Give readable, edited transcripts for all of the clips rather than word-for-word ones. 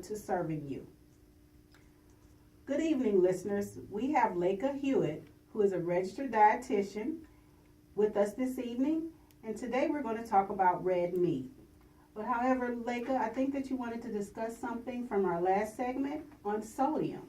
forward to serving you. Good evening, listeners. We have Laika Hewitt, who is a registered dietitian, with us this evening, and today we're going to talk about red meat. But however, Laika, I think that you wanted to discuss something from our last segment on sodium.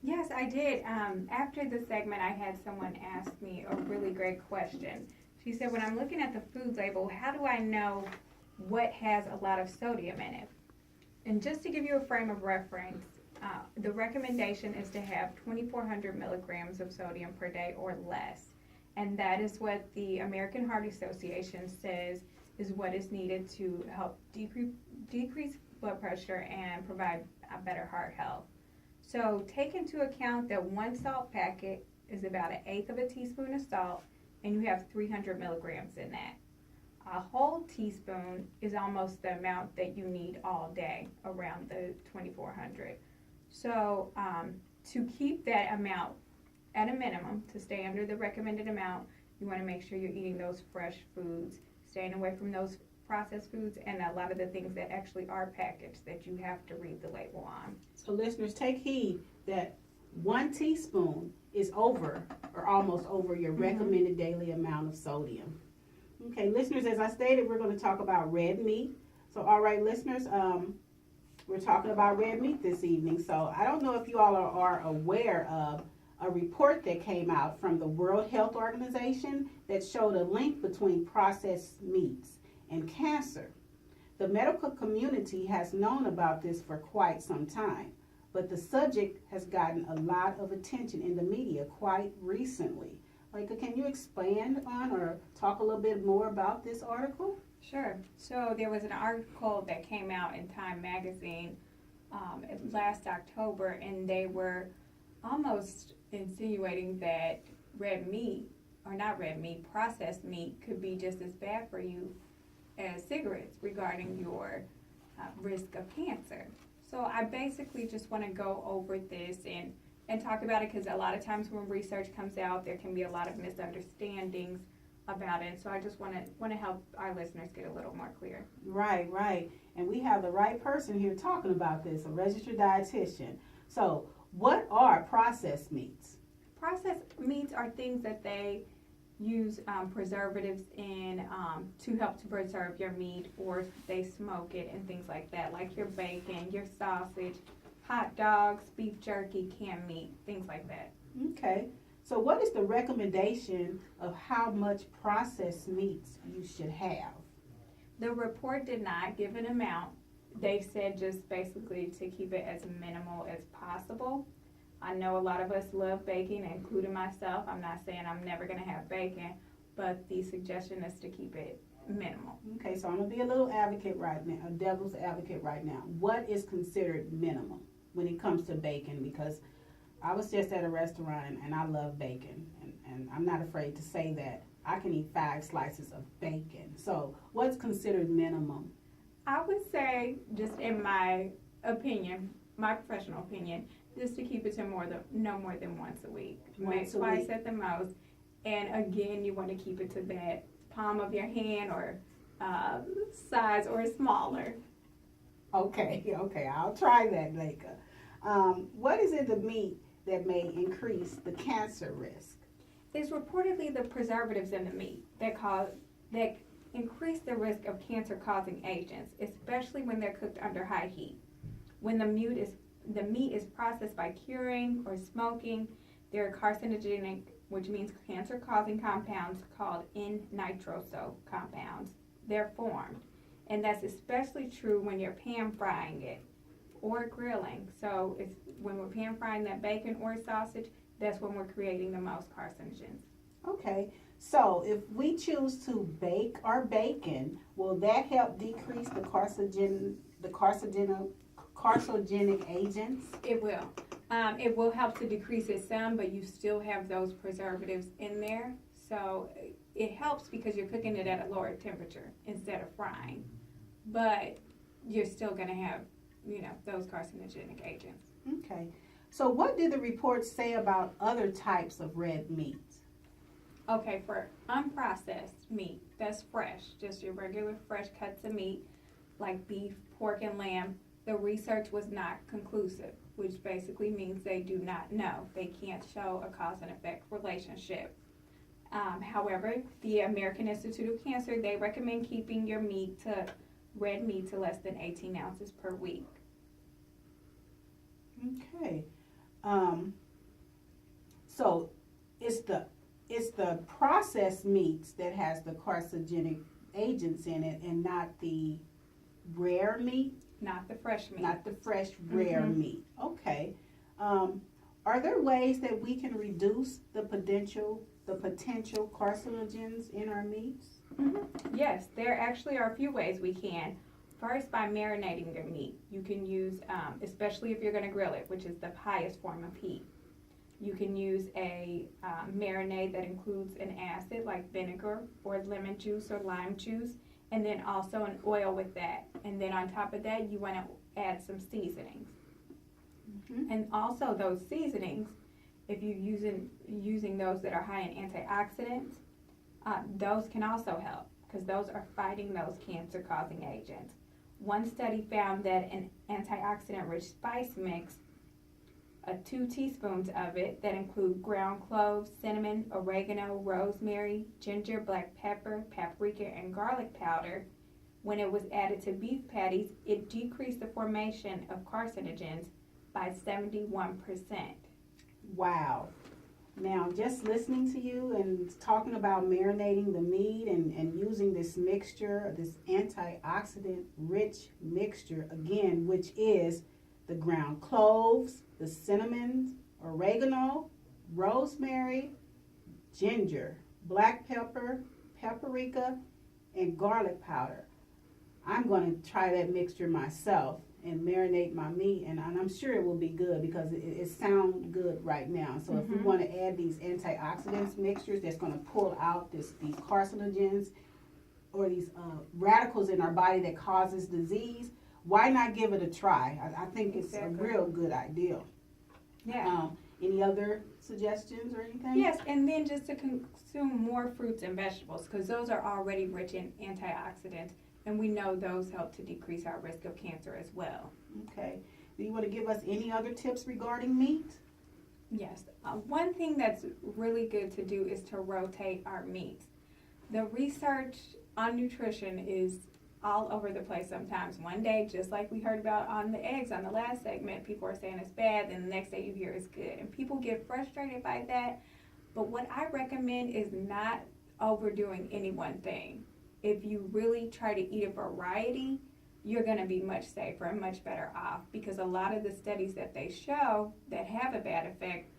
Yes, I did. After the segment, I had someone ask me a really great question. She said, when I'm looking at the food label, how do I know what has a lot of sodium in it? And just to give you a frame of reference, the recommendation is to have 2,400 milligrams of sodium per day or less. And that is what the American Heart Association says is what is needed to help decrease blood pressure and provide a better heart health. So take into account that one salt packet is about 1/8 of a teaspoon of salt, and you have 300 milligrams in that. A whole teaspoon is almost the amount that you need all day, around the 2,400. So to keep that amount at a minimum, to stay under the recommended amount, you want to make sure you're eating those fresh foods, staying away from those processed foods, and a lot of the things that actually are packaged that you have to read the label on. So listeners, take heed that 1 teaspoon is over or almost over your recommended daily amount of sodium. Okay, listeners, as I stated, we're going to talk about red meat. So, all right, listeners, we're talking about red meat this evening. So I don't know if you all are aware of a report that came out from the World Health Organization that showed a link between processed meats and cancer. The medical community has known about this for quite some time, but the subject has gotten a lot of attention in the media quite recently. Like, can you expand on or talk a little bit more about this article? Sure. So there was an article that came out in Time Magazine last October, and they were almost insinuating that processed meat could be just as bad for you as cigarettes regarding your risk of cancer. So I basically just want to go over this and talk about it, because a lot of times when research comes out, there can be a lot of misunderstandings about it. So I just want to help our listeners get a little more clear. Right. And we have the right person here talking about this, a registered dietitian. So what are processed meats? Processed meats are things that they use preservatives in to help to preserve your meat, or they smoke it and things like that, like your bacon, your sausage, hot dogs, beef jerky, canned meat, things like that. Okay. So what is the recommendation of how much processed meats you should have? The report did not give an amount. They said just basically to keep it as minimal as possible. I know a lot of us love bacon, including myself. I'm not saying I'm never going to have bacon, but the suggestion is to keep it minimal. Okay, so I'm going to be a little advocate right now, a devil's advocate right now. What is considered minimum when it comes to bacon? Because I was just at a restaurant and I love bacon, and I'm not afraid to say that. I can eat 5 slices of bacon. So what's considered minimum? I would say, just in my opinion, my professional opinion, just to keep it to no more than once a week. Twice at the most. And again, you want to keep it to that palm of your hand or size or smaller. Okay, I'll try that, Laika. What is in the meat that may increase the cancer risk? It's reportedly the preservatives in the meat that increase the risk of cancer-causing agents, especially when they're cooked under high heat. When the meat is processed by curing or smoking, there are carcinogenic, which means cancer-causing compounds called N-nitroso compounds. They're formed, and that's especially true when you're pan frying it or grilling. So when we're pan frying that bacon or sausage, that's when we're creating the most carcinogens. Okay, so if we choose to bake our bacon, will that help decrease the carcinogenic agents? It will. It will help to decrease it some, but you still have those preservatives in there. So it helps because you're cooking it at a lower temperature instead of frying. But you're still going to have, those carcinogenic agents. Okay. So what did the report say about other types of red meats? Okay, for unprocessed meat, that's fresh, just your regular fresh cuts of meat, like beef, pork, and lamb, the research was not conclusive, which basically means they do not know. They can't show a cause and effect relationship. However, the American Institute of Cancer, they recommend keeping your red meat to less than 18 ounces per week. Okay. So it's the processed meats that has the carcinogenic agents in it, and not the rare meat. Not the fresh meat. Not the fresh rare meat. Okay. Are there ways that we can reduce the potential carcinogens in our meats? Yes, there actually are a few ways we can. First, by marinating your meat. You can use, especially if you're going to grill it, which is the highest form of heat. You can use a marinade that includes an acid like vinegar or lemon juice or lime juice, and then also an oil with that. And then on top of that, you want to add some seasonings. And also those seasonings, if you're using those that are high in antioxidants, those can also help because those are fighting those cancer-causing agents. One study found that an antioxidant-rich spice mix, 2 teaspoons of it that include ground cloves, cinnamon, oregano, rosemary, ginger, black pepper, paprika, and garlic powder, when it was added to beef patties, it decreased the formation of carcinogens by 71%. Wow. Now, just listening to you and talking about marinating the meat and using this mixture, this antioxidant-rich mixture, again, which is the ground cloves, the cinnamon, oregano, rosemary, ginger, black pepper, paprika, and garlic powder. I'm going to try that mixture myself and marinate my meat, and I'm sure it will be good because it sounds good right now. So if we want to add these antioxidants mixtures that's going to pull out these carcinogens or these radicals in our body that causes disease, why not give it a try? I think it's a real good idea. Yeah. Any other suggestions or anything? Yes, and then just to consume more fruits and vegetables because those are already rich in antioxidants, and we know those help to decrease our risk of cancer as well. Okay. Do you want to give us any other tips regarding meat? Yes. One thing that's really good to do is to rotate our meats. The research on nutrition is all over the place sometimes. One day, just like we heard about on the eggs on the last segment, people are saying it's bad, then the next day you hear it's good. And people get frustrated by that. But what I recommend is not overdoing any one thing. If you really try to eat a variety, you're going to be much safer and much better off because a lot of the studies that they show that have a bad effect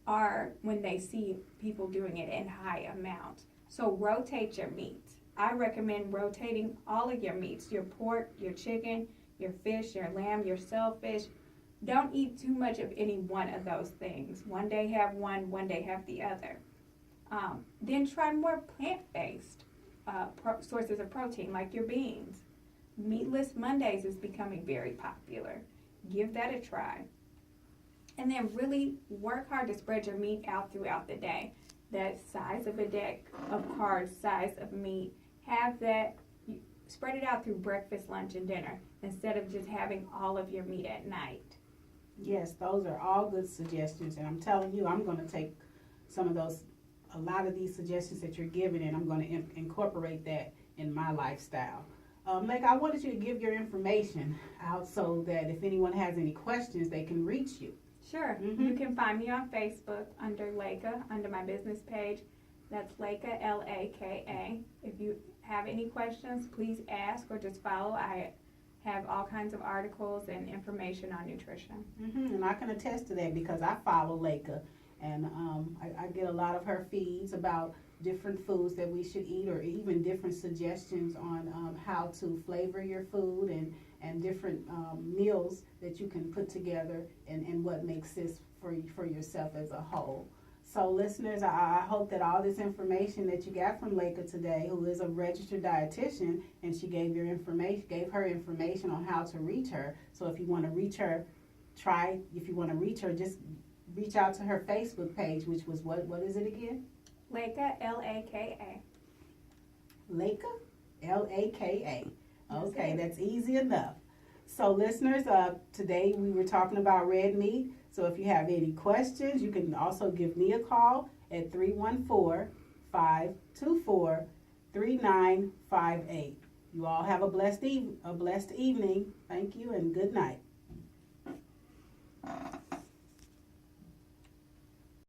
are when they see people doing it in high amounts. So rotate your meats. I recommend rotating all of your meats, your pork, your chicken, your fish, your lamb, your shellfish. Don't eat too much of any one of those things. One day have one day have the other. Then try more plant-based sources of protein like your beans. Meatless Mondays is becoming very popular. Give that a try. And then really work hard to spread your meat out throughout the day. That size of a deck of cards, size of meat, have that, spread it out through breakfast, lunch, and dinner instead of just having all of your meat at night. Yes, those are all good suggestions, and I'm telling you, I'm going to take a lot of these suggestions that you're giving, and I'm going to incorporate that in my lifestyle. Meg, I wanted you to give your information out so that if anyone has any questions, they can reach you. Sure. You can find me on Facebook under Laka, under my business page. That's Laka, Laka. If you have any questions, please ask or just follow. I have all kinds of articles and information on nutrition. And I can attest to that because I follow Laka, and I get a lot of her feeds about different foods that we should eat, or even different suggestions on how to flavor your food and different meals that you can put together and what makes this for yourself as a whole. So listeners, I hope that all this information that you got from Laka today, who is a registered dietitian, and she gave her information on how to reach her. So if you want to reach her, just reach out to her Facebook page, which was what is it again? Laka, Laka. Laka, Laka. Okay, that's easy enough. So listeners, today we were talking about red meat. So if you have any questions, you can also give me a call at 314-524-3958. You all have a blessed evening. Thank you and good night.